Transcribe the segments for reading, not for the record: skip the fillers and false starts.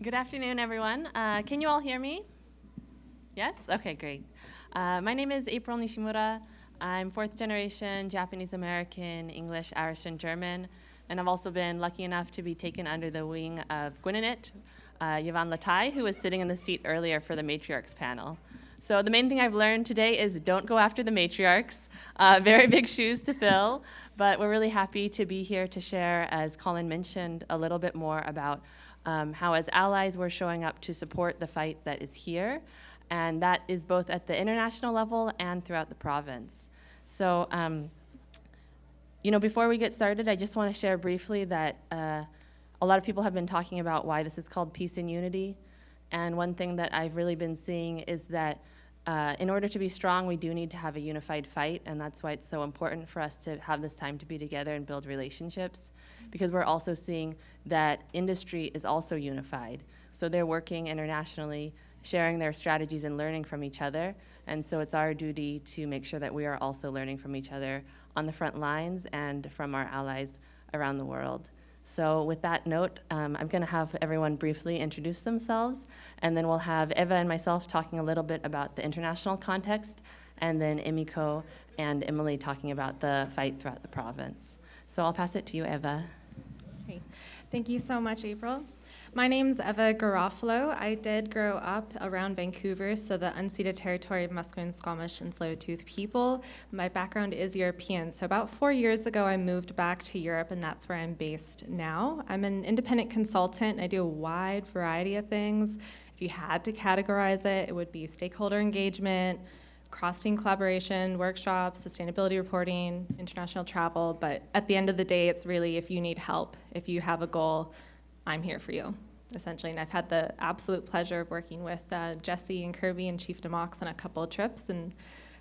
Good afternoon, everyone. Can you all hear me? Yes? Okay, great. My name is April Nishimura. I'm fourth generation Japanese American, English, Irish, and German. And I've also been lucky enough to be taken under the wing of Gwinnett, Yvonne Latai, who was sitting in the seat earlier for the matriarchs panel. So the main thing I've learned today is don't go after the matriarchs. Very big shoes to fill, but we're really happy to be here to share, as Colin mentioned, a little bit more about how as allies we're showing up to support the fight that is here, and that is both at the international level and throughout the province. So, before we get started, I just want to share briefly that a lot of people have been talking about why this is called Peace and Unity, and one thing that I've really been seeing is that in order to be strong, we do need to have a unified fight, and that's why it's so important for us to have this time to be together and build relationships, because we're also seeing that industry is also unified. So they're working internationally, sharing their strategies and learning from each other, and so it's our duty to make sure that we are also learning from each other on the front lines and from our allies around the world. So with that note, I'm going to have everyone briefly introduce themselves, and then we'll have Eva and myself talking a little bit about the international context, and then Emiko and Emily talking about the fight throughout the province. So I'll pass it to you, Eva. Okay. Thank you so much, April. My name's Eva Garofalo. I did grow up around Vancouver, so the unceded territory of Musqueam, Squamish, and Tsleil-Waututh people. My background is European, so about 4 years ago I moved back to Europe, and that's where I'm based now. I'm an independent consultant. I do a wide variety of things. If you had to categorize it, it would be stakeholder engagement, cross-team collaboration, workshops, sustainability reporting, international travel, but at the end of the day, it's really if you need help, if you have a goal, I'm here for you, essentially. And I've had the absolute pleasure of working with Jesse and Kirby and Chief Demox on a couple of trips, and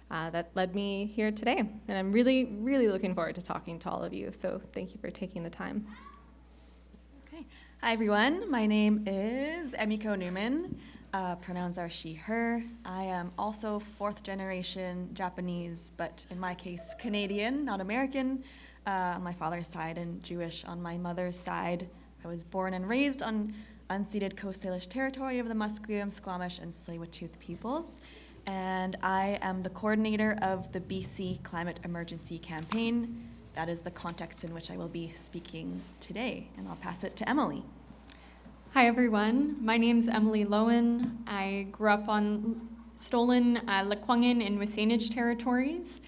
that led me here today. And I'm really, really looking forward to talking to all of you, so thank you for taking the time. Okay. Hi, everyone. My name is Emiko Newman. Pronouns are she, her. I am also fourth generation Japanese, but in my case, Canadian, not American, on my father's side, and Jewish on my mother's side. I was born and raised on unceded Coast Salish territory of the Musqueam, Squamish, and Tsleil-Waututh peoples, and I am the coordinator of the BC Climate Emergency Campaign. That is the context in which I will be speaking today, and I'll pass it to Emily. Hi everyone, my name's Emily Lowen. I grew up on stolen Lekwungen and Wasanich territories.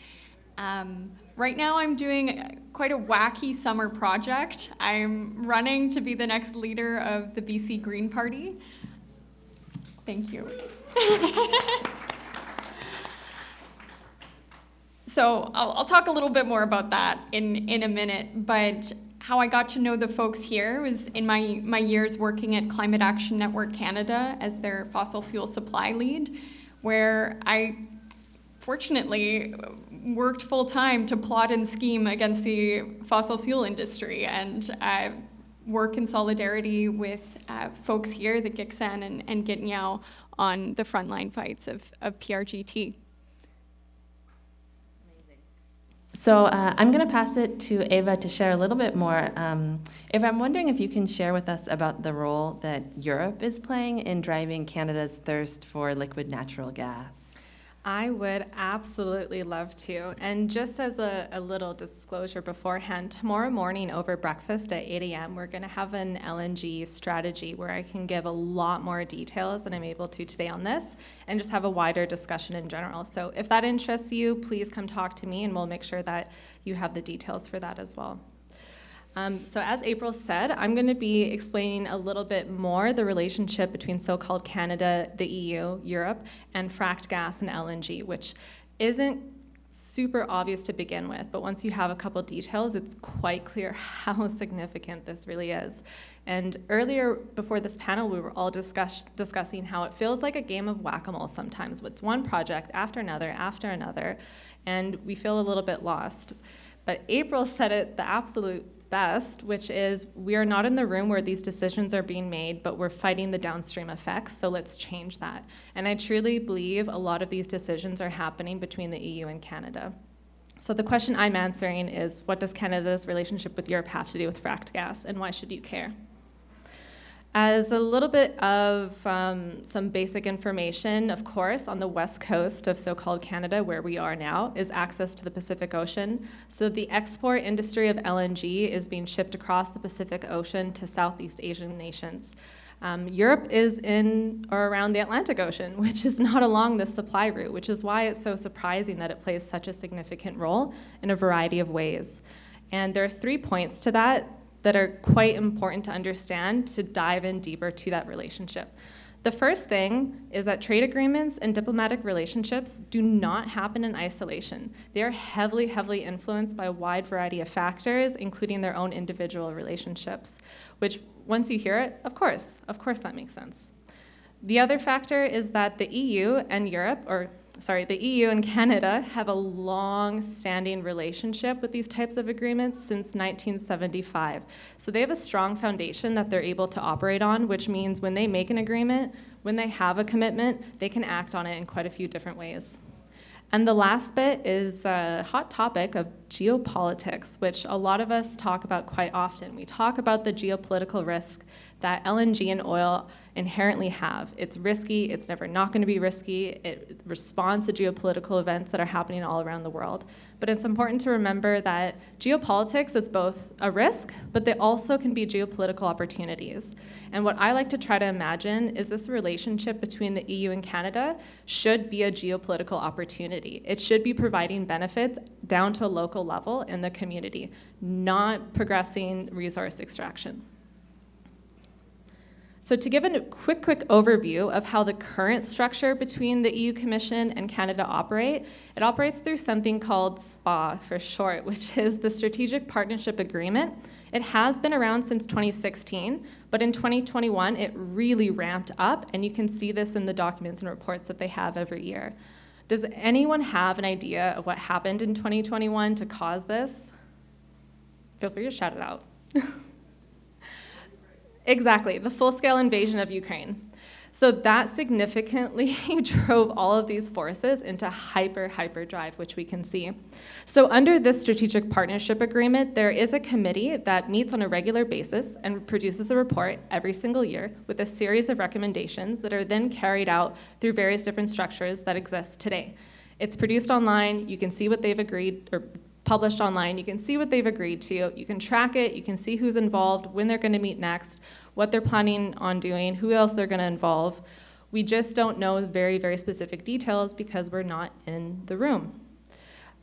Right now I'm doing quite a wacky summer project. I'm running to be the next leader of the BC Green Party. Thank you. So I'll talk a little bit more about that in a minute, but how I got to know the folks here was in my years working at Climate Action Network Canada as their fossil fuel supply lead, where I fortunately worked full-time to plot and scheme against the fossil fuel industry and work in solidarity with folks here, the Gitxsan and Gitnyao, on the frontline fights of PRGT. So I'm going to pass it to Eva to share a little bit more. Eva, I'm wondering if you can share with us about the role that Europe is playing in driving Canada's thirst for liquid natural gas. I would absolutely love to. And just as a little disclosure beforehand, tomorrow morning over breakfast at 8 a.m., we're going to have an LNG strategy where I can give a lot more details than I'm able to today on this and just have a wider discussion in general. So if that interests you, please come talk to me and we'll make sure that you have the details for that as well. So as April said, I'm going to be explaining a little bit more the relationship between so-called Canada, the EU, Europe, and fracked gas and LNG, which isn't super obvious to begin with, but once you have a couple details, it's quite clear how significant this really is. And earlier, before this panel, we were all discussing how it feels like a game of whack-a-mole sometimes, with one project after another, and we feel a little bit lost. But April said it the absolute best, which is we are not in the room where these decisions are being made, but we're fighting the downstream effects, so let's change that. And I truly believe a lot of these decisions are happening between the EU and Canada. So the question I'm answering is, what does Canada's relationship with Europe have to do with fracked gas, and why should you care? As a little bit of some basic information, of course, on the west coast of so-called Canada, where we are now, is access to the Pacific Ocean. So the export industry of LNG is being shipped across the Pacific Ocean to Southeast Asian nations. Europe is in or around the Atlantic Ocean, which is not along this supply route, which is why it's so surprising that it plays such a significant role in a variety of ways. And there are 3 points to that are quite important to understand to dive in deeper to that relationship. The first thing is that trade agreements and diplomatic relationships do not happen in isolation. They are heavily, heavily influenced by a wide variety of factors, including their own individual relationships, which once you hear it, of course that makes sense. The other factor is that the EU and Canada have a long-standing relationship with these types of agreements since 1975. So they have a strong foundation that they're able to operate on, which means when they make an agreement, when they have a commitment, they can act on it in quite a few different ways. And the last bit is a hot topic of geopolitics, which a lot of us talk about quite often. We talk about the geopolitical risk that LNG and oil inherently have. It's risky, it's never not going to be risky, it responds to geopolitical events that are happening all around the world. But it's important to remember that geopolitics is both a risk, but they also can be geopolitical opportunities. And what I like to try to imagine is this relationship between the EU and Canada should be a geopolitical opportunity. It should be providing benefits down to a local level in the community, not progressing resource extraction. So to give a quick overview of how the current structure between the EU Commission and Canada operate, it operates through something called SPA for short, which is the Strategic Partnership Agreement. It has been around since 2016, but in 2021 it really ramped up, and you can see this in the documents and reports that they have every year. Does anyone have an idea of what happened in 2021 to cause this? Feel free to shout it out. Exactly, the full-scale invasion of Ukraine. So that significantly drove all of these forces into hyperdrive, which we can see. So under this strategic partnership agreement, there is a committee that meets on a regular basis and produces a report every single year with a series of recommendations that are then carried out through various different structures that exist today. It's produced online, you can see what they've agreed, or published online, you can see what they've agreed to, you can track it, you can see who's involved, when they're going to meet next, what they're planning on doing, who else they're going to involve. We just don't know very, very specific details because we're not in the room.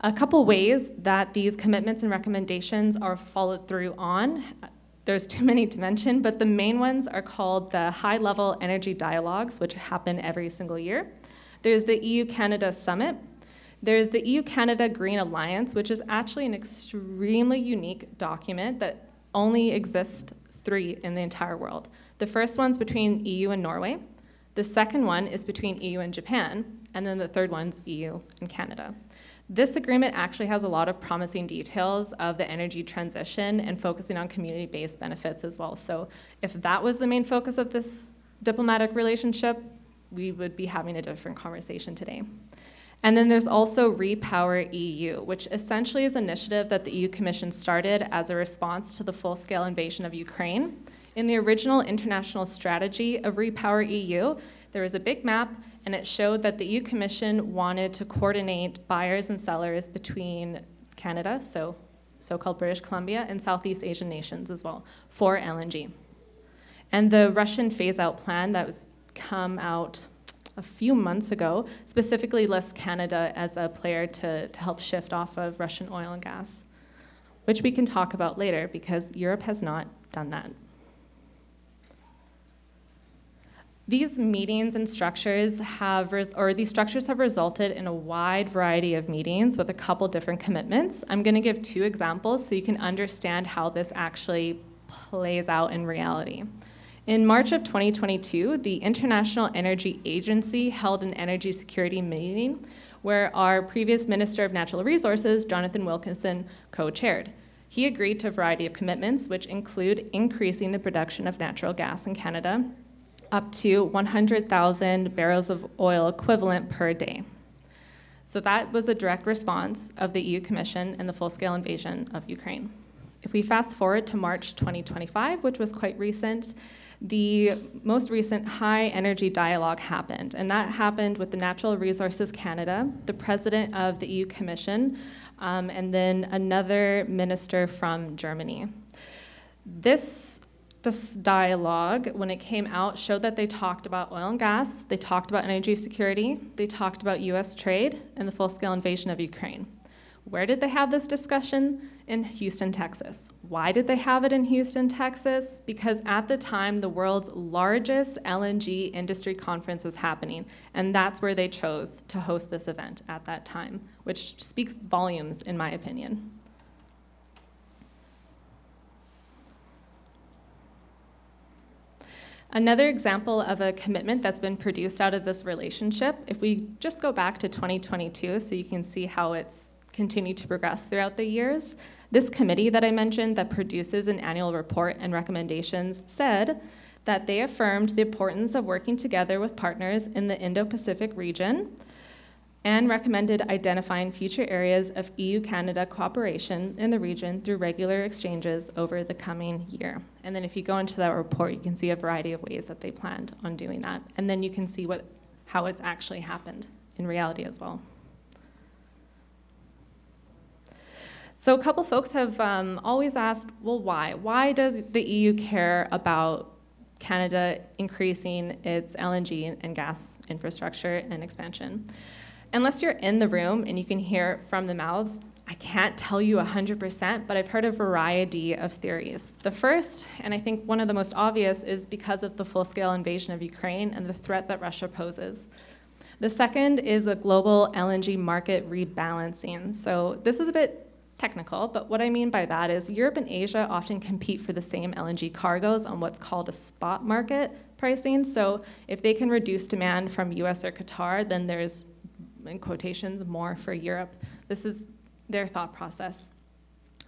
A couple ways that these commitments and recommendations are followed through on, there's too many to mention, but the main ones are called the high-level energy dialogues, which happen every single year. There's the EU-Canada Summit. There's the EU-Canada Green Alliance, which is actually an extremely unique document that only exists 3 in the entire world. The first one's between EU and Norway. The second one is between EU and Japan. And then the third one's EU and Canada. This agreement actually has a lot of promising details of the energy transition and focusing on community-based benefits as well. So if that was the main focus of this diplomatic relationship, we would be having a different conversation today. And then there's also Repower EU, which essentially is an initiative that the EU Commission started as a response to the full-scale invasion of Ukraine. In the original international strategy of Repower EU, there was a big map, and it showed that the EU Commission wanted to coordinate buyers and sellers between Canada, so-called British Columbia, and Southeast Asian nations as well, for LNG. And the Russian phase-out plan that was come out a few months ago specifically lists Canada as a player to help shift off of Russian oil and gas, which we can talk about later because Europe has not done that. These meetings and structures have resulted in a wide variety of meetings with a couple different commitments. I'm going to give 2 examples so you can understand how this actually plays out in reality. In March of 2022, the International Energy Agency held an energy security meeting where our previous Minister of Natural Resources, Jonathan Wilkinson, co-chaired. He agreed to a variety of commitments, which include increasing the production of natural gas in Canada up to 100,000 barrels of oil equivalent per day. So that was a direct response of the EU Commission and the full-scale invasion of Ukraine. If we fast forward to March 2025, which was quite recent, the most recent high energy dialogue happened, and that happened with the Natural Resources Canada, the president of the EU Commission, and then another minister from Germany. This dialogue, when it came out, showed that they talked about oil and gas, they talked about energy security, they talked about US trade, and the full-scale invasion of Ukraine. Where did they have this discussion? In Houston, Texas. Why did they have it in Houston, Texas? Because at the time, the world's largest LNG industry conference was happening, and that's where they chose to host this event at that time, which speaks volumes, in my opinion. Another example of a commitment that's been produced out of this relationship, if we just go back to 2022, so you can see how it's continued to progress throughout the years, this committee that I mentioned that produces an annual report and recommendations said that they affirmed the importance of working together with partners in the Indo-Pacific region and recommended identifying future areas of EU-Canada cooperation in the region through regular exchanges over the coming year. And then if you go into that report, you can see a variety of ways that they planned on doing that. And then you can see how it's actually happened in reality as well. So a couple folks have always asked, well, why? Why does the EU care about Canada increasing its LNG and gas infrastructure and expansion? Unless you're in the room and you can hear from the mouths, I can't tell you 100%, but I've heard a variety of theories. The first, and I think one of the most obvious, is because of the full-scale invasion of Ukraine and the threat that Russia poses. The second is a global LNG market rebalancing. So this is a bit technical, but what I mean by that is Europe and Asia often compete for the same LNG cargoes on what's called a spot market pricing. So if they can reduce demand from US or Qatar, then there's, in quotations, more for Europe. This is their thought process.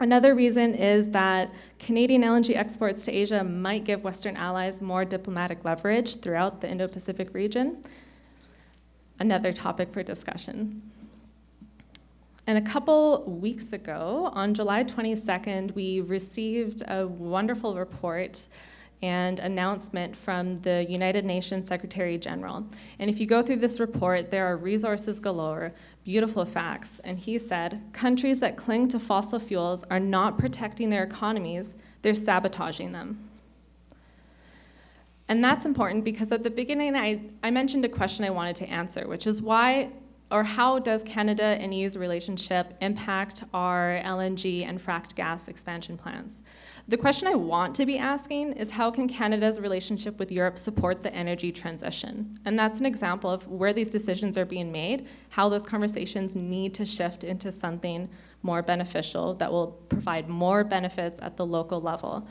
Another reason is that Canadian LNG exports to Asia might give Western allies more diplomatic leverage throughout the Indo-Pacific region. Another topic for discussion. And a couple weeks ago, on July 22nd, we received a wonderful report and announcement from the United Nations Secretary General. And if you go through this report, there are resources galore, beautiful facts. And he said, countries that cling to fossil fuels are not protecting their economies, they're sabotaging them. And that's important because at the beginning, I mentioned a question I wanted to answer, which is why or how does Canada and EU's relationship impact our LNG and fracked gas expansion plans? The question I want to be asking is how can Canada's relationship with Europe support the energy transition? And that's an example of where these decisions are being made, how those conversations need to shift into something more beneficial that will provide more benefits at the local level.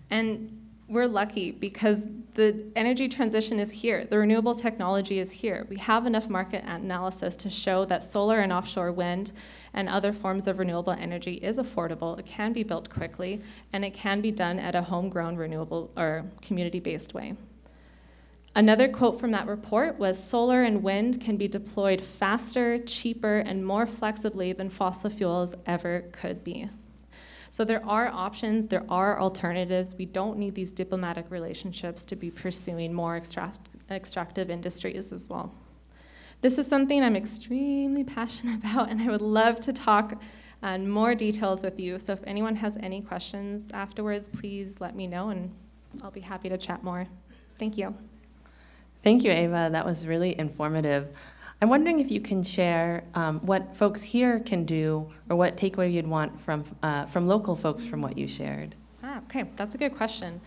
And we're lucky because the energy transition is here. The renewable technology is here. We have enough market analysis to show that solar and offshore wind and other forms of renewable energy is affordable. It can be built quickly, and it can be done at a homegrown renewable or community-based way. Another quote from that report was, solar and wind can be deployed faster, cheaper, and more flexibly than fossil fuels ever could be. So there are options, there are alternatives. We don't need these diplomatic relationships to be pursuing more extractive industries as well. This is something I'm extremely passionate about, and I would love to talk on more details with you. So if anyone has any questions afterwards, please let me know, and I'll be happy to chat more. Thank you. Thank you, Ava. That was really informative. I'm wondering if you can share what folks here can do or what takeaway you'd want from local folks from what you shared. Okay, that's a good question.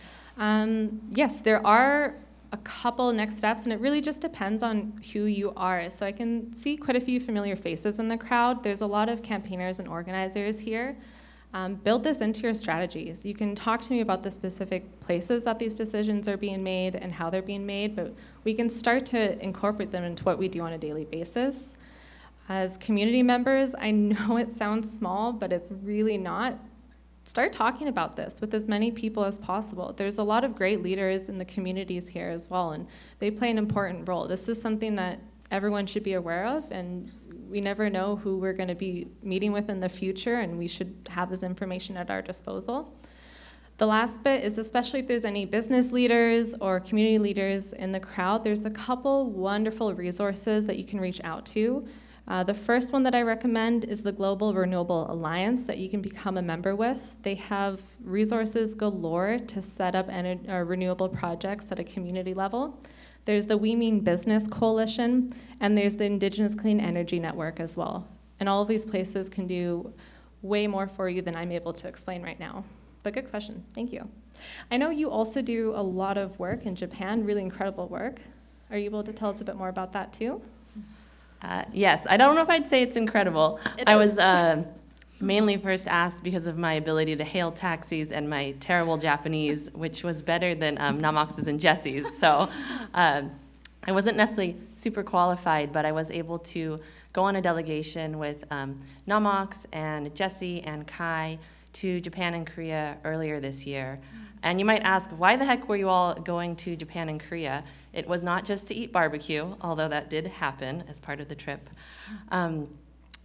Yes, there are a couple next steps, and it really just depends on who you are. So I can see quite a few familiar faces in the crowd. There's a lot of campaigners and organizers here. Build this into your strategies. You can talk to me about the specific places that these decisions are being made and how they're being made, but we can start to incorporate them into what we do on a daily basis. As community members, I know it sounds small, but it's really not. Start talking about this with as many people as possible. There's a lot of great leaders in the communities here as well, and they play an important role. This is something that everyone should be aware of, and we never know who we're going to be meeting with in the future, and we should have this information at our disposal. The last bit is, especially if there's any business leaders or community leaders in the crowd, there's a couple wonderful resources that you can reach out to. The first one that I recommend is the Global Renewable Alliance that you can become a member with. They have resources galore to set up renewable projects at a community level. There's the We Mean Business Coalition, and there's the Indigenous Clean Energy Network as well. And all of these places can do way more for you than I'm able to explain right now. But good question, thank you. I know you also do a lot of work in Japan, really incredible work. Are you able to tell us a bit more about that too? Yes, I don't know if I'd say it's incredible. I was mainly first asked because of my ability to hail taxis and my terrible Japanese, which was better than Namox's and Jesse's. So I wasn't necessarily super qualified, but I was able to go on a delegation with Namox and Jesse and Kai to Japan and Korea earlier this year. And you might ask, why the heck were you all going to Japan and Korea? It was not just to eat barbecue, although that did happen as part of the trip.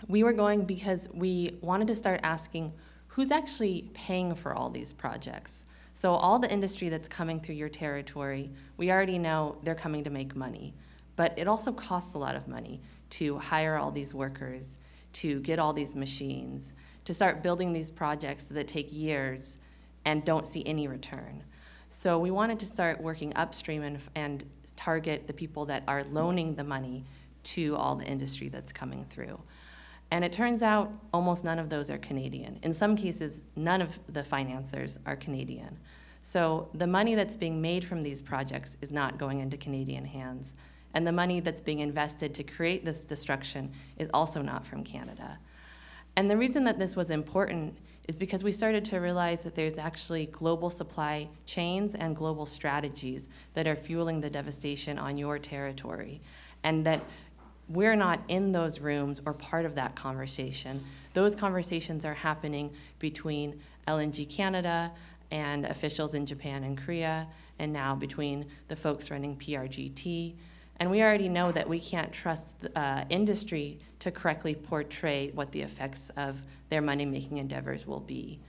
We were going because we wanted to start asking, who's actually paying for all these projects? So all the industry that's coming through your territory, we already know they're coming to make money. But it also costs a lot of money to hire all these workers, to get all these machines, to start building these projects that take years and don't see any return. So we wanted to start working upstream and target the people that are loaning the money to all the industry that's coming through. And it turns out almost none of those are Canadian. In some cases, none of the financiers are Canadian. So the money that's being made from these projects is not going into Canadian hands. And the money that's being invested to create this destruction is also not from Canada. And the reason that this was important is because we started to realize that there's actually global supply chains and global strategies that are fueling the devastation on your territory, and that we're not in those rooms or part of that conversation. Those conversations are happening between LNG Canada and officials in Japan and Korea, and now between the folks running PRGT. And we already know that we can't trust industry to correctly portray what the effects of their money-making endeavors will be.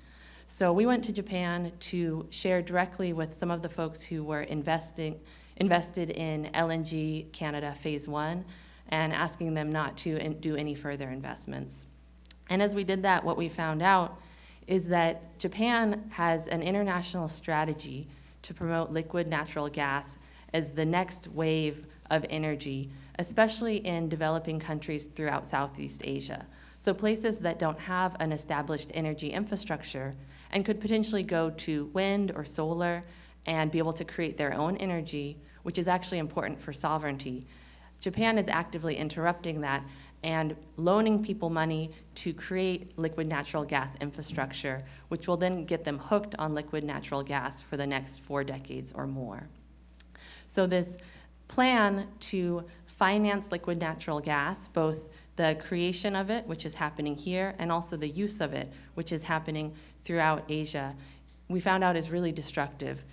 So we went to Japan to share directly with some of the folks who were invested in LNG Canada Phase 1 and asking them not to do any further investments. And as we did that, what we found out is that Japan has an international strategy to promote liquid natural gas as the next wave of energy, especially in developing countries throughout Southeast Asia. So places that don't have an established energy infrastructure and could potentially go to wind or solar and be able to create their own energy, which is actually important for sovereignty. Japan is actively interrupting that and loaning people money to create liquid natural gas infrastructure, which will then get them hooked on liquid natural gas for the next 4 decades or more. So this plan to finance liquid natural gas, both the creation of it, which is happening here, and also the use of it, which is happening throughout Asia, we found out is really destructive.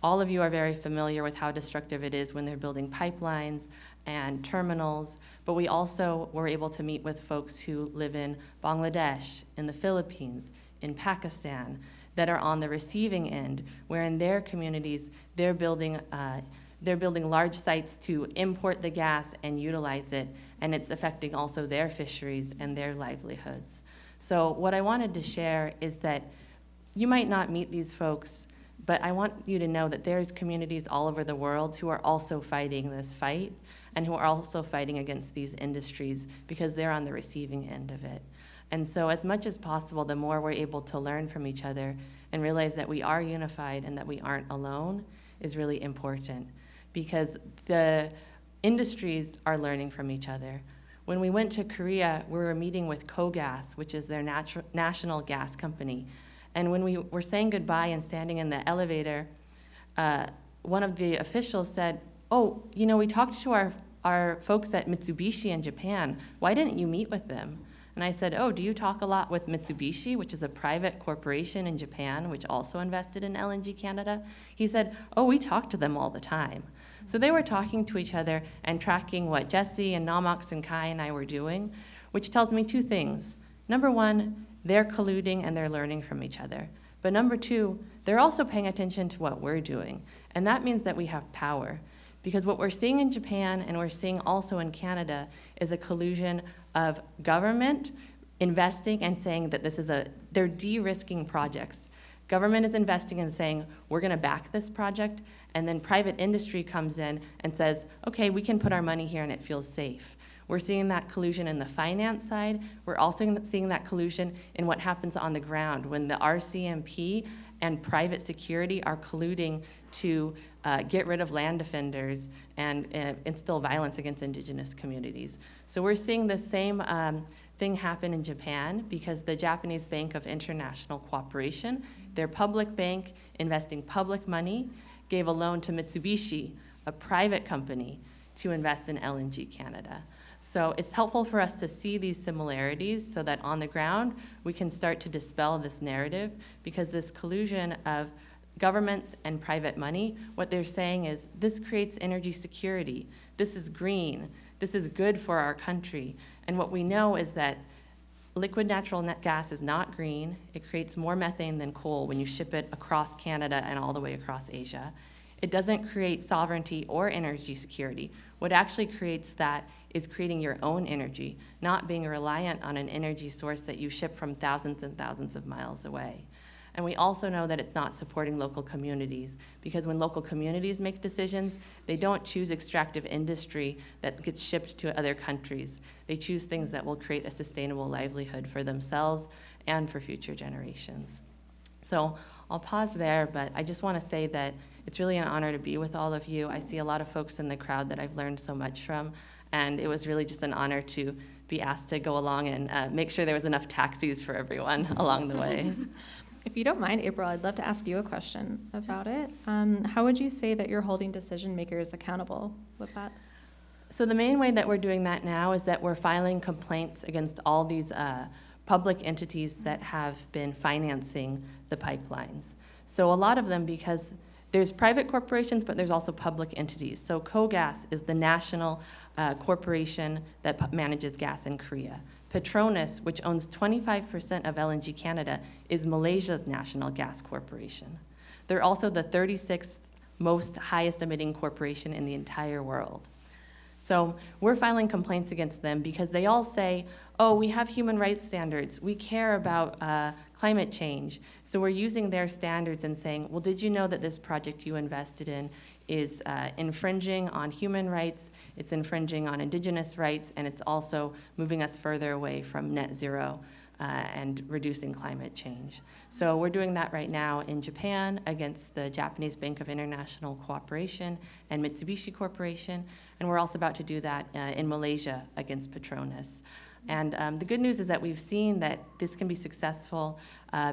All of you are very familiar with how destructive it is when they're building pipelines and terminals, but we also were able to meet with folks who live in Bangladesh, in the Philippines, in Pakistan, that are on the receiving end, where in their communities they're building large sites to import the gas and utilize it, and it's affecting also their fisheries and their livelihoods. So what I wanted to share is that you might not meet these folks, but I want you to know that there's communities all over the world who are also fighting this fight and who are also fighting against these industries because they're on the receiving end of it. And so as much as possible, the more we're able to learn from each other and realize that we are unified and that we aren't alone is really important, because the industries are learning from each other. When we went to Korea, we were meeting with KOGAS, which is their national gas company. And when we were saying goodbye and standing in the elevator, one of the officials said, "Oh, you know, we talked to our folks at Mitsubishi in Japan. Why didn't you meet with them?" And I said, "Oh, do you talk a lot with Mitsubishi, which is a private corporation in Japan, which also invested in LNG Canada?" He said, "Oh, we talk to them all the time." So they were talking to each other and tracking what Jesse and Namox and Kai and I were doing, which tells me 2 things. Number one, they're colluding and they're learning from each other. But number two, they're also paying attention to what we're doing. And that means that we have power. Because what we're seeing in Japan and we're seeing also in Canada is a collusion of government investing and saying that they're de-risking projects. Government is investing and saying, we're gonna back this project, and then private industry comes in and says, okay, we can put our money here and it feels safe. We're seeing that collusion in the finance side. We're also seeing that collusion in what happens on the ground when the RCMP and private security are colluding to get rid of land defenders and instill violence against indigenous communities. So we're seeing the same thing happen in Japan because the Japanese Bank of International Cooperation, their public bank investing public money, gave a loan to Mitsubishi, a private company, to invest in LNG Canada. So it's helpful for us to see these similarities so that on the ground we can start to dispel this narrative, because this collusion of governments and private money, what they're saying is this creates energy security, this is green, this is good for our country. And what we know is that liquid natural gas is not green. It creates more methane than coal when you ship it across Canada and all the way across Asia. It doesn't create sovereignty or energy security. What actually creates that is creating your own energy, not being reliant on an energy source that you ship from thousands and thousands of miles away. And we also know that it's not supporting local communities, because when local communities make decisions, they don't choose extractive industry that gets shipped to other countries. They choose things that will create a sustainable livelihood for themselves and for future generations. So I'll pause there, but I just want to say that it's really an honor to be with all of you. I see a lot of folks in the crowd that I've learned so much from, and it was really just an honor to be asked to go along and make sure there was enough taxis for everyone along the way. If you don't mind, April, I'd love to ask you a question about it. How would you say that you're holding decision makers accountable with that? So the main way that we're doing that now is that we're filing complaints against all these public entities that have been financing the pipelines. So a lot of them, because there's private corporations, but there's also public entities. So KOGAS is the national corporation that manages gas in Korea. Petronas, which owns 25% of LNG Canada, is Malaysia's national gas corporation. They're also the 36th most highest emitting corporation in the entire world. So we're filing complaints against them because they all say, oh, we have human rights standards, we care about climate change. So we're using their standards and saying, well, did you know that this project you invested in is infringing on human rights, it's infringing on indigenous rights, and it's also moving us further away from net zero and reducing climate change. So we're doing that right now in Japan against the Japanese Bank of International Cooperation and Mitsubishi Corporation, and we're also about to do that in Malaysia against Petronas. And the good news is that we've seen that this can be successful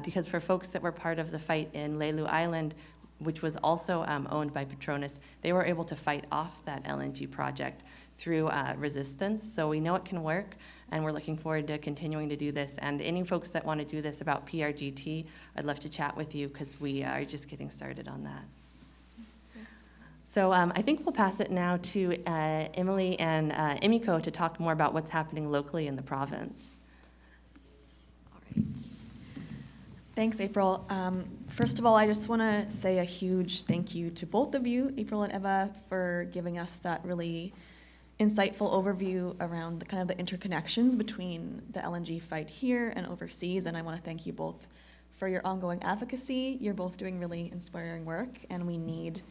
because for folks that were part of the fight in Leilu Island, which was also owned by Petronas, they were able to fight off that LNG project through resistance. So we know it can work, and we're looking forward to continuing to do this. And any folks that want to do this about PRGT, I'd love to chat with you because we are just getting started on that. Yes. So I think we'll pass it now to Emily and Emiko to talk more about what's happening locally in the province. All right. Thanks, April. First of all, I just want to say a huge thank you to both of you, April and Eva, for giving us that really insightful overview around the kind of the interconnections between the LNG fight here and overseas. And I want to thank you both for your ongoing advocacy. You're both doing really inspiring work, and we need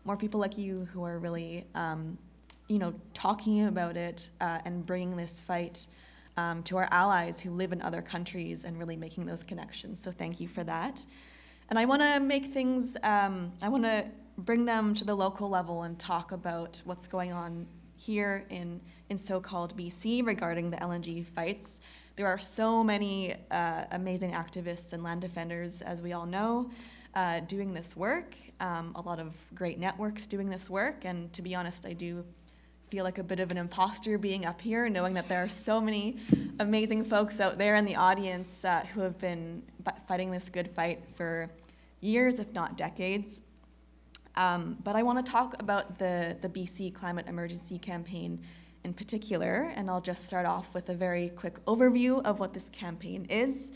more people like you who are really, talking about it and bringing this fight to our allies who live in other countries and really making those connections. So thank you for that. And I want to make things, I want to bring them to the local level and talk about what's going on here in so-called BC regarding the LNG fights. There are so many amazing activists and land defenders, as we all know, doing this work. A lot of great networks doing this work. And to be honest, I do feel like a bit of an imposter being up here, knowing that there are so many amazing folks out there in the audience who have been fighting this good fight for years, if not decades. But I want to talk about the BC Climate Emergency Campaign in particular, and I'll just start off with a very quick overview of what this campaign is.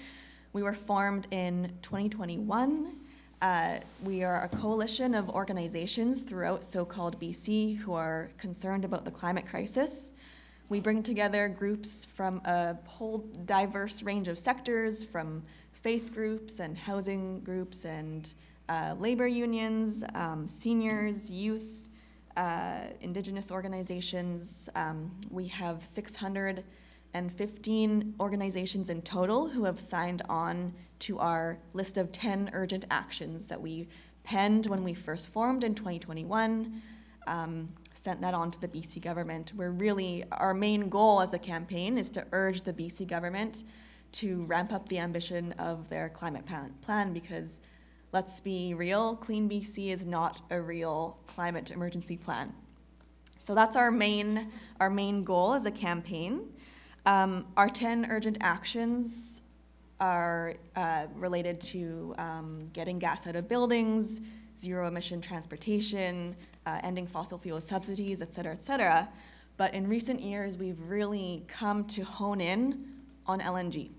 We were formed in 2021. We are a coalition of organizations throughout so-called BC who are concerned about the climate crisis. We bring together groups from a whole diverse range of sectors, from faith groups and housing groups and labor unions, seniors, youth, Indigenous organizations. We have 615 organizations in total who have signed on to our list of 10 urgent actions that we penned when we first formed in 2021, sent that on to the BC government. Our main goal as a campaign is to urge the BC government to ramp up the ambition of their climate plan because let's be real, Clean BC is not a real climate emergency plan. So that's our main goal as a campaign. Our 10 urgent actions are related to getting gas out of buildings, zero emission transportation, ending fossil fuel subsidies, et cetera, et cetera. But in recent years, we've really come to hone in on LNG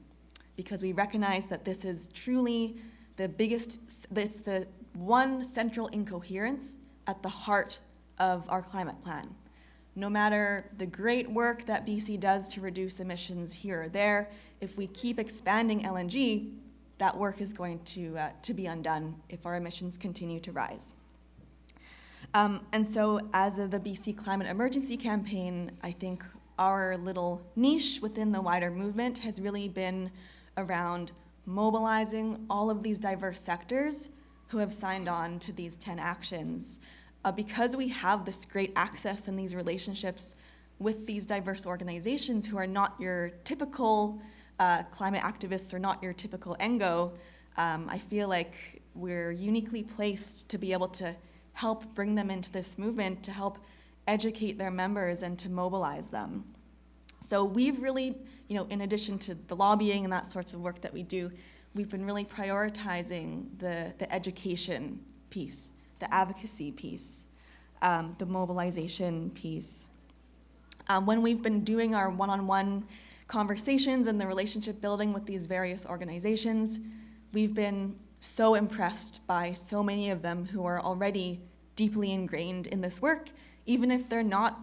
because we recognize that this is truly it's the one central incoherence at the heart of our climate plan. No matter the great work that BC does to reduce emissions here or there, if we keep expanding LNG, that work is going to be undone if our emissions continue to rise. And so as the BC Climate Emergency Campaign, I think our little niche within the wider movement has really been around mobilizing all of these diverse sectors who have signed on to these 10 actions. Because we have this great access and these relationships with these diverse organizations who are not your typical climate activists or not your typical NGO, I feel like we're uniquely placed to be able to help bring them into this movement, to help educate their members and to mobilize them. So we've really, in addition to the lobbying and that sorts of work that we do, we've been really prioritizing the education piece, the advocacy piece, the mobilization piece. When we've been doing our one-on-one conversations and the relationship building with these various organizations, we've been so impressed by so many of them who are already deeply ingrained in this work, even if they're not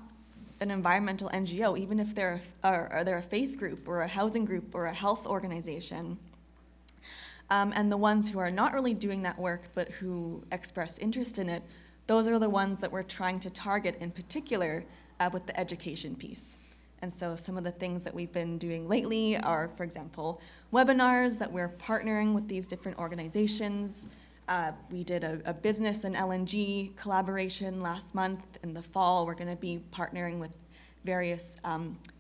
an environmental NGO, even if they're a faith group or a housing group or a health organization. And the ones who are not really doing that work but who express interest in it, those are the ones that we're trying to target in particular with the education piece. And so some of the things that we've been doing lately are, for example, webinars that we're partnering with these different organizations. We did a business and LNG collaboration last month. In the fall, we're going to be partnering with various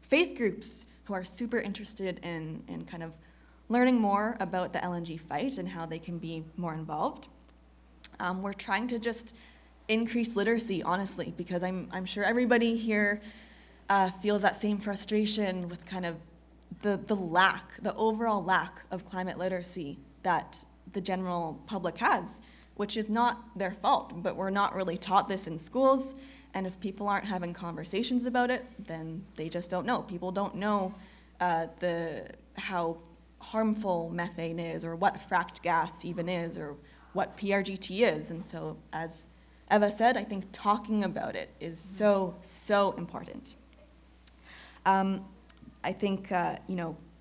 faith groups who are super interested in kind of learning more about the LNG fight and how they can be more involved. We're trying to just increase literacy, honestly, because I'm sure everybody here feels that same frustration with kind of the overall lack of climate literacy that the general public has, which is not their fault, but we're not really taught this in schools, and if people aren't having conversations about it, then they just don't know. People don't know how harmful methane is, or what fracked gas even is, or what PRGT is, and so as Eva said, I think talking about it is so, so important. I think,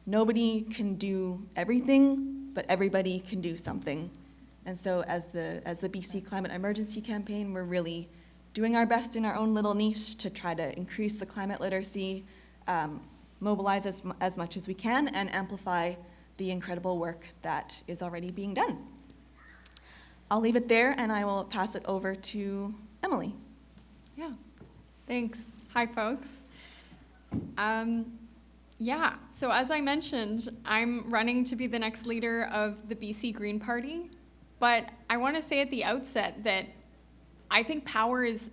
nobody can do everything, but everybody can do something. And so as the BC Climate Emergency Campaign, we're really doing our best in our own little niche to try to increase the climate literacy, mobilize as much as we can, and amplify the incredible work that is already being done. I'll leave it there, and I will pass it over to Emily. Yeah, thanks. Hi, folks. So as I mentioned, I'm running to be the next leader of the BC Green Party, but I want to say at the outset that I think power is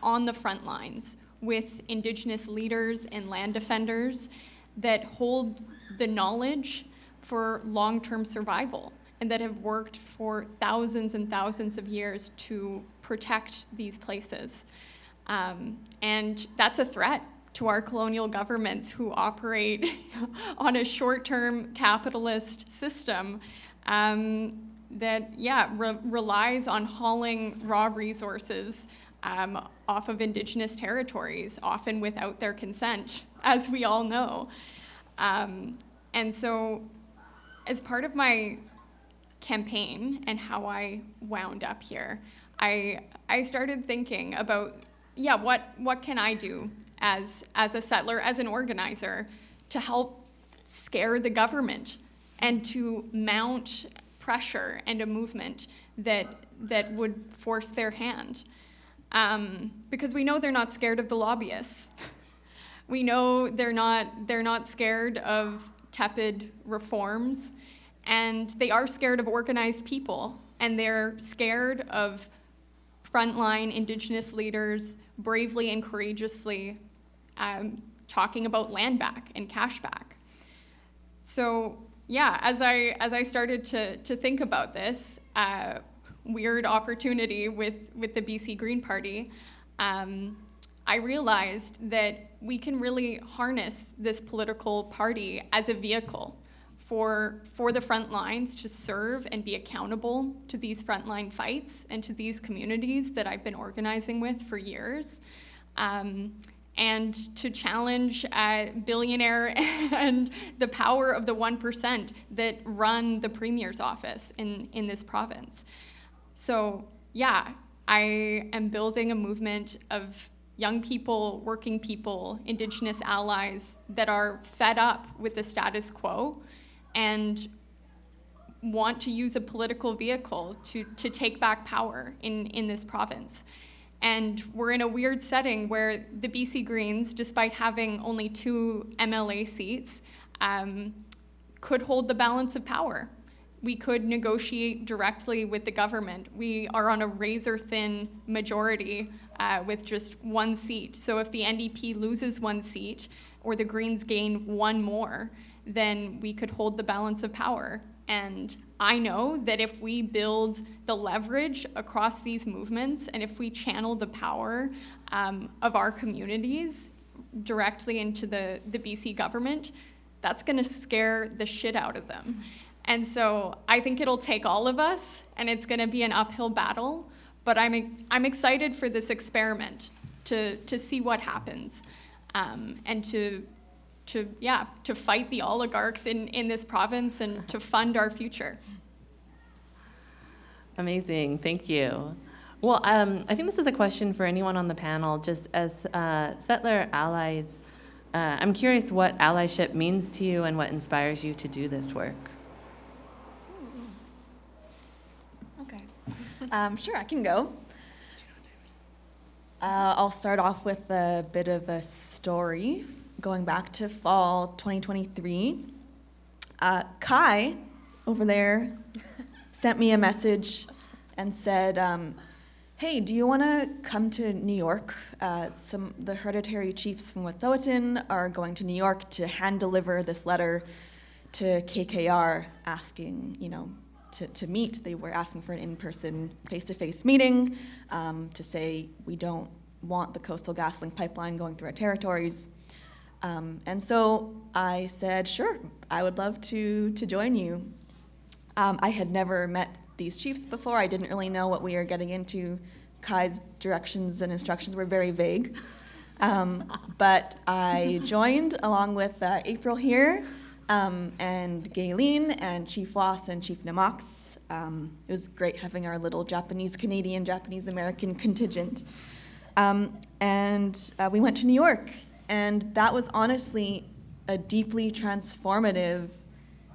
on the front lines with Indigenous leaders and land defenders that hold the knowledge for long-term survival and that have worked for thousands and thousands of years to protect these places. And that's a threat to our colonial governments who operate on a short-term capitalist system that, relies on hauling raw resources off of Indigenous territories, often without their consent, as we all know. And so, as part of my campaign and how I wound up here, I started thinking about, what can I do as a settler, as an organizer, to help scare the government and to mount pressure and a movement that would force their hand. Because we know they're not scared of the lobbyists. We know they're not scared of tepid reforms, and they are scared of organized people, and they're scared of frontline Indigenous leaders bravely and courageously talking about land back and cash back. So as I started to think about this weird opportunity with the BC Green Party, I realized that we can really harness this political party as a vehicle for the front lines to serve and be accountable to these frontline fights and to these communities that I've been organizing with for years, and to challenge billionaire and the power of the 1% that run the Premier's office in this province. So I am building a movement of young people, working people, Indigenous allies that are fed up with the status quo and want to use a political vehicle to take back power in this province. And we're in a weird setting where the BC Greens, despite having only 2 MLA seats, could hold the balance of power. We could negotiate directly with the government. We are on a razor-thin majority with just 1 seat. So if the NDP loses 1 seat or the Greens gain 1 more, then we could hold the balance of power. And I know that if we build the leverage across these movements and if we channel the power of our communities directly into the BC government, that's gonna scare the shit out of them. And so I think it'll take all of us, and it's gonna be an uphill battle, but I'm excited for this experiment to see what happens, and to fight the oligarchs in this province and to fund our future. Amazing, thank you. Well, I think this is a question for anyone on the panel. Just as settler allies, I'm curious what allyship means to you and what inspires you to do this work. Okay. Sure, I can go. I'll start off with a bit of a story. Going back to fall 2023, Kai over there sent me a message and said, hey, do you want to come to New York? The hereditary chiefs from Wet'suwet'en are going to New York to hand deliver this letter to KKR asking, to meet. They were asking for an in-person, face-to-face meeting to say we don't want the Coastal GasLink pipeline going through our territories. And so I said, sure, I would love to join you. I had never met these chiefs before. I didn't really know what we were getting into. Kai's directions and instructions were very vague. But I joined along with April here, and Gayleen, and Chief Wass, and Chief Namax. It was great having our little Japanese-Canadian, Japanese-American contingent. And we went to New York. And that was honestly a deeply transformative,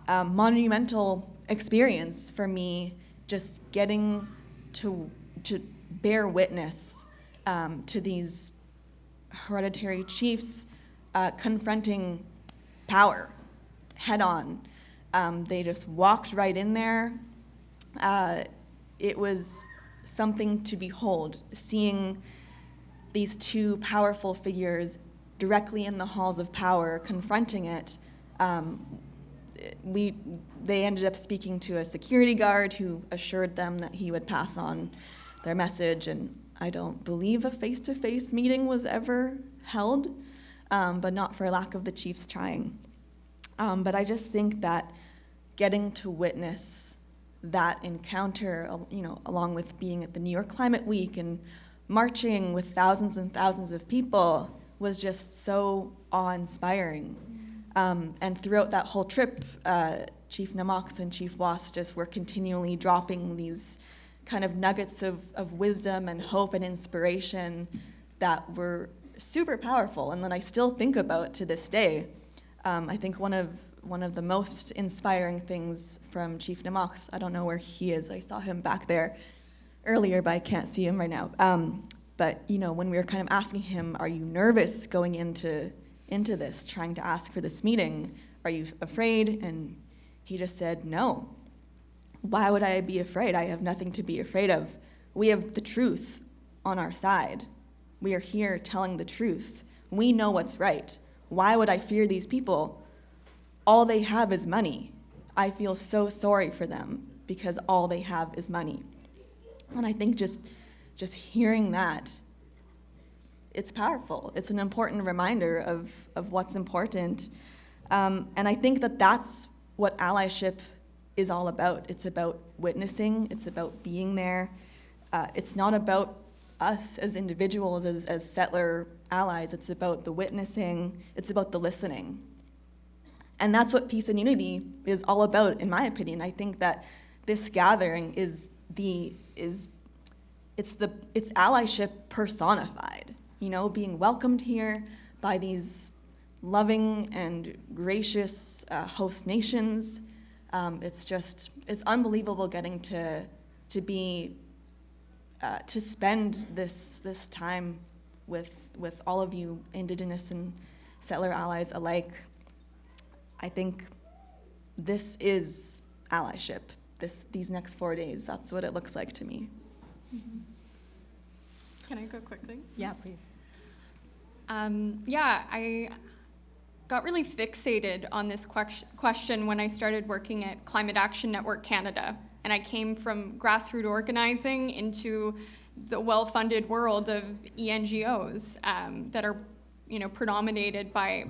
monumental experience for me, just getting to bear witness to these hereditary chiefs confronting power head on. They just walked right in there. It was something to behold, seeing these 2 powerful figures directly in the halls of power, confronting it. They ended up speaking to a security guard who assured them that he would pass on their message, and I don't believe a face-to-face meeting was ever held. but not for lack of the chiefs trying. But I just think that getting to witness that encounter, along with being at the New York Climate Week and marching with thousands and thousands of people, was just so awe-inspiring. And throughout that whole trip, Chief Namox and Chief Was just were continually dropping these kind of nuggets of wisdom and hope and inspiration that were super powerful, and that I still think about to this day. I think one of the most inspiring things from Chief Namox, I don't know where he is, I saw him back there earlier, but I can't see him right now. But when we were kind of asking him, are you nervous going into this, trying to ask for this meeting? Are you afraid? And he just said, no. Why would I be afraid? I have nothing to be afraid of. We have the truth on our side. We are here telling the truth. We know what's right. Why would I fear these people? All they have is money. I feel so sorry for them because all they have is money. And I think just hearing that, it's powerful. It's an important reminder of what's important. And I think that that's what allyship is all about. It's about witnessing. It's about being there. It's not about us as individuals, as settler allies. It's about the witnessing. It's about the listening. And that's what Peace and Unity is all about, in my opinion. I think that this gathering it's allyship personified. Being welcomed here by these loving and gracious host nations. It's unbelievable getting to spend this time with all of you Indigenous and settler allies alike. I think this is allyship. These next 4 days, that's what it looks like to me. Mm-hmm. Can I go quickly? Yeah, please. I got really fixated on this question when I started working at Climate Action Network Canada. And I came from grassroots organizing into the well-funded world of ENGOs that are, predominated by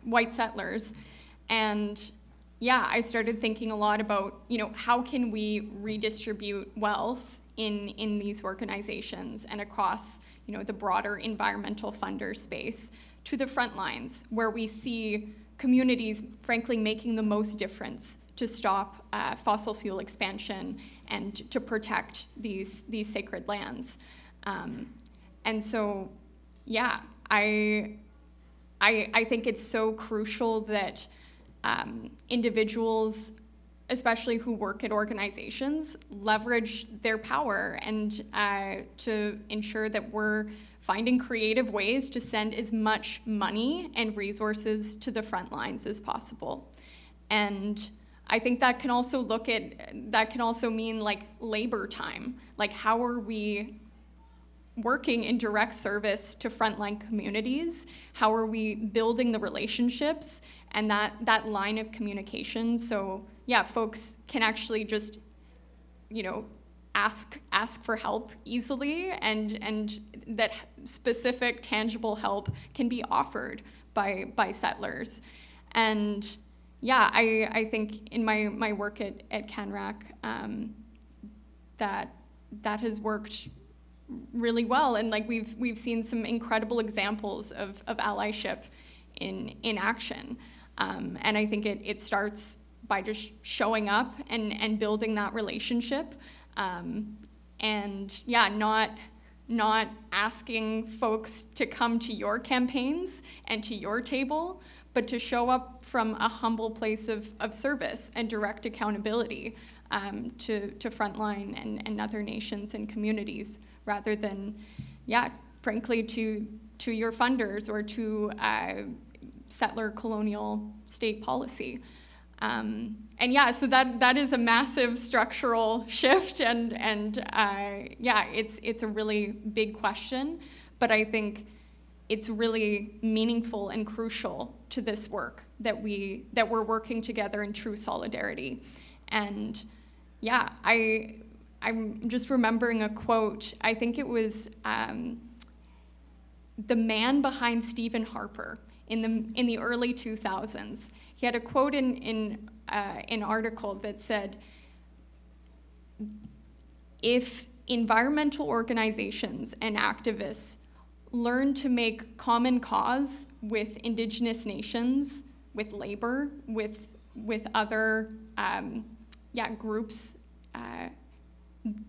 white settlers. And I started thinking a lot about, how can we redistribute wealth in these organizations and across, the broader environmental funder space to the front lines where we see communities, frankly, making the most difference to stop fossil fuel expansion and to protect these sacred lands. And so, I think it's so crucial that individuals, especially who work at organizations, leverage their power and to ensure that we're finding creative ways to send as much money and resources to the front lines as possible. And I think that can also mean like labor time. Like, how are we working in direct service to frontline communities? How are we building the relationships and that line of communication so folks can actually just ask for help easily, and that specific tangible help can be offered by settlers. And I think in my work at CanRac, that has worked really well, and like we've seen some incredible examples of allyship in action. And I think it starts by just showing up and building that relationship, and not asking folks to come to your campaigns and to your table, but to show up from a humble place of service and direct accountability to frontline and other nations and communities, rather than, frankly, to your funders or to settler colonial state policy. So that is a massive structural shift, and it's a really big question, but I think it's really meaningful and crucial to this work that we're working together in true solidarity. And I'm just remembering a quote. I think it was the man behind Stephen Harper. in the early 2000s. He had a quote in an article that said, if environmental organizations and activists learn to make common cause with Indigenous nations, with labor, with other groups,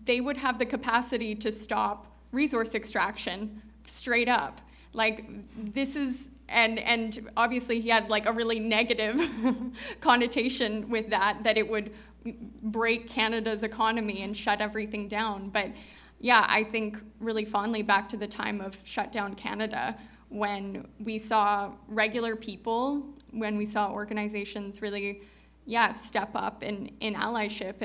they would have the capacity to stop resource extraction straight up. Like, this is, and obviously he had like a really negative connotation with that it would break Canada's economy and shut everything down. But yeah, I think really fondly back to the time of Shut Down Canada, when we saw regular people, when we saw organizations really step up in allyship,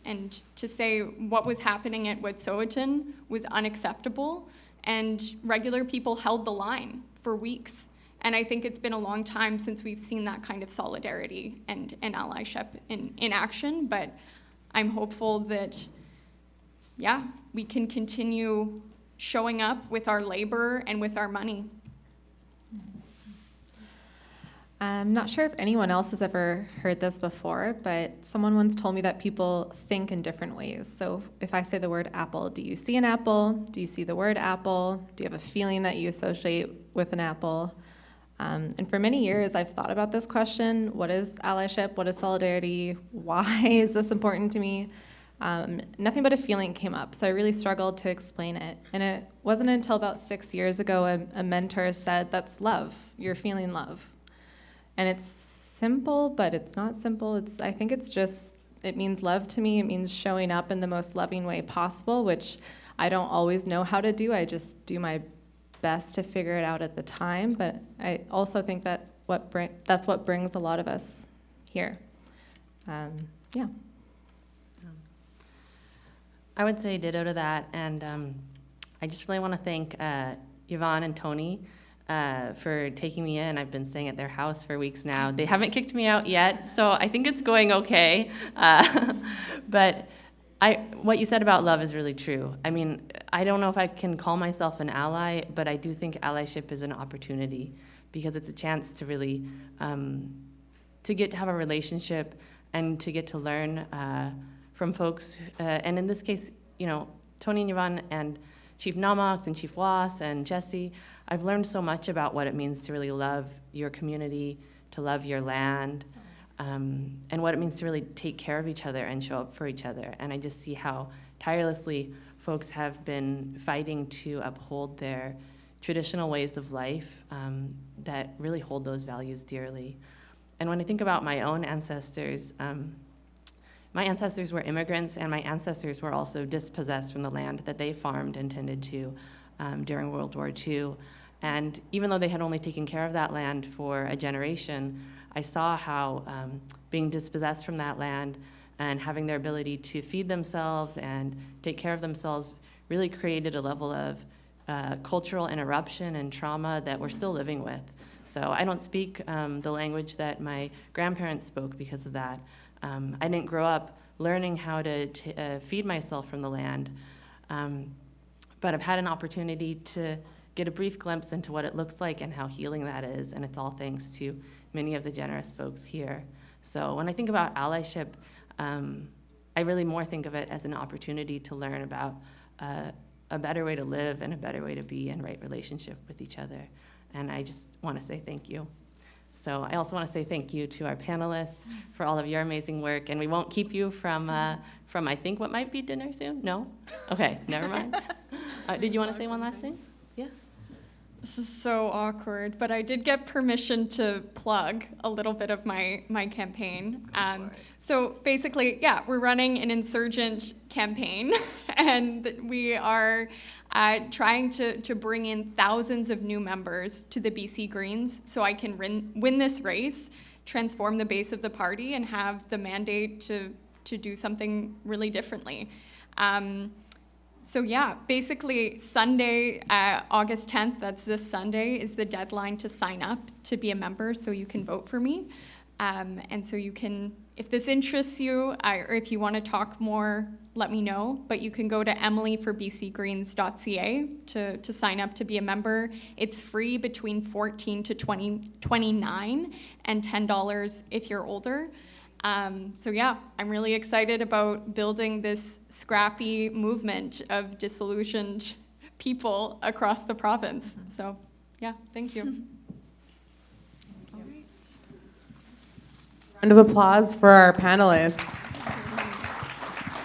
and to say what was happening at Wet'suwet'en was unacceptable, and regular people held the line for weeks. And I think it's been a long time since we've seen that kind of solidarity and allyship in action, but I'm hopeful that, we can continue showing up with our labor and with our money. I'm not sure if anyone else has ever heard this before, but someone once told me that people think in different ways. So if I say the word apple, do you see an apple? Do you see the word apple? Do you have a feeling that you associate with an apple? And for many years, I've thought about this question: what is allyship? What is solidarity? Why is this important to me? Nothing but a feeling came up, so I really struggled to explain it. And it wasn't until about 6 years ago a mentor said, that's love. You're feeling love. And it's simple, but it's not simple. I think it means love to me. It means showing up in the most loving way possible, which I don't always know how to do. I just do my best to figure it out at the time. But I also think that that's what brings a lot of us here. I would say ditto to that, and I just really want to thank Yvonne and Tony for taking me in. I've been staying at their house for weeks now. They haven't kicked me out yet, so I think it's going okay. But what you said about love is really true. I mean, I don't know if I can call myself an ally, but I do think allyship is an opportunity, because it's a chance to really to get to have a relationship and to get to learn from folks. And in this case, Tony and Yvonne and Chief Namox and Chief Was and Jesse, I've learned so much about what it means to really love your community, to love your land, and what it means to really take care of each other and show up for each other. And I just see how tirelessly folks have been fighting to uphold their traditional ways of life that really hold those values dearly. And when I think about my own ancestors, my ancestors were immigrants, and my ancestors were also dispossessed from the land that they farmed and tended to during World War II. And even though they had only taken care of that land for a generation, I saw how being dispossessed from that land and having their ability to feed themselves and take care of themselves really created a level of cultural interruption and trauma that we're still living with. So I don't speak the language that my grandparents spoke because of that. I didn't grow up learning how to feed myself from the land, but I've had an opportunity to get a brief glimpse into what it looks like and how healing that is, and it's all thanks to many of the generous folks here. So when I think about allyship, I really more think of it as an opportunity to learn about a better way to live and a better way to be in right relationship with each other. And I just want to say thank you. So I also want to say thank you to our panelists for all of your amazing work. And we won't keep you from I think what might be dinner soon? No? Okay, never mind. Did you want to say one last thing? Yeah. This is so awkward, but I did get permission to plug a little bit of my campaign. So basically, we're running an insurgent campaign, and we are trying to bring in thousands of new members to the BC Greens so I can win this race, transform the base of the party, and have the mandate to do something really differently. So basically Sunday, August 10th, that's this Sunday, is the deadline to sign up to be a member so you can vote for me. And so you can if this interests you, or if you want to talk more, let me know. But you can go to emilyforbcgreens.ca to sign up to be a member. It's free between 14 to 29 and $10 if you're older. So yeah, I'm really excited about building this scrappy movement of disillusioned people across the province. So yeah, thank you. Round of applause for our panelists.